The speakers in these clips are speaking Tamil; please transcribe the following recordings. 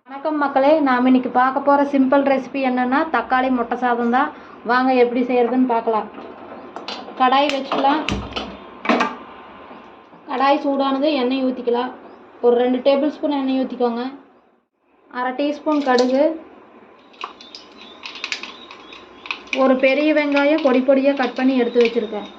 வணக்கம் மக்களே, நாம் இன்னைக்கு பார்க்க போகிற சிம்பிள் ரெசிபி என்னென்னா தக்காளி முட்டை சாதம் தான். வாங்க எப்படி செய்கிறதுன்னு பார்க்கலாம். கடாய் வச்சுக்கலாம். கடாய் சூடானது எண்ணெய் ஊற்றிக்கலாம். ஒரு 2 டேபிள் ஸ்பூன் எண்ணெய் ஊற்றிக்கோங்க. 1/2 டீஸ்பூன் கடுகு, ஒரு பெரிய வெங்காயம் பொடி பொடியாக கட் பண்ணி எடுத்து வச்சுருக்கேன்.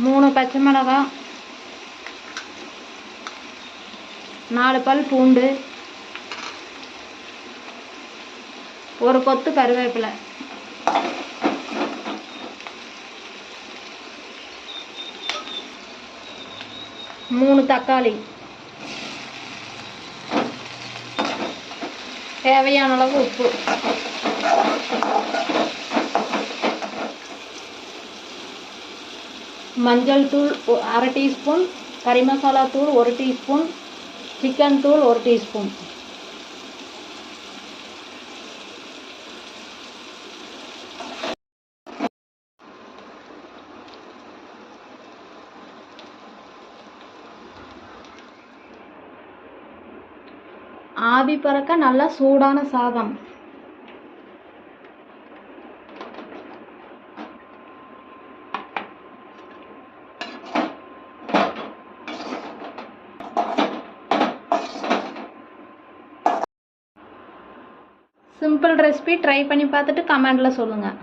மூணு பச்சை மிளகாய், 4 பல் பூண்டு, ஒரு கொத்து கருவேப்பிலை, மூணு தக்காளி, தேவையான அளவு உப்பு, மஞ்சள் தூள் 1/2 டீஸ்பூன், கறி மசாலா தூள் 1 டீஸ்பூன், சிக்கன் தூள் 1 டீஸ்பூன். ஆவி பறக்க நல்லா சூடான சாதம். சிம்பிள் ரெசிபி ட்ரை பண்ணி பார்த்துட்டு கமெண்டில் சொல்லுங்கள்.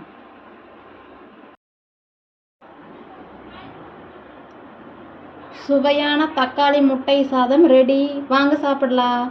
சுவையான தக்காளி முட்டை சாதம் ரெடி. வாங்க சாப்பிடலாம்.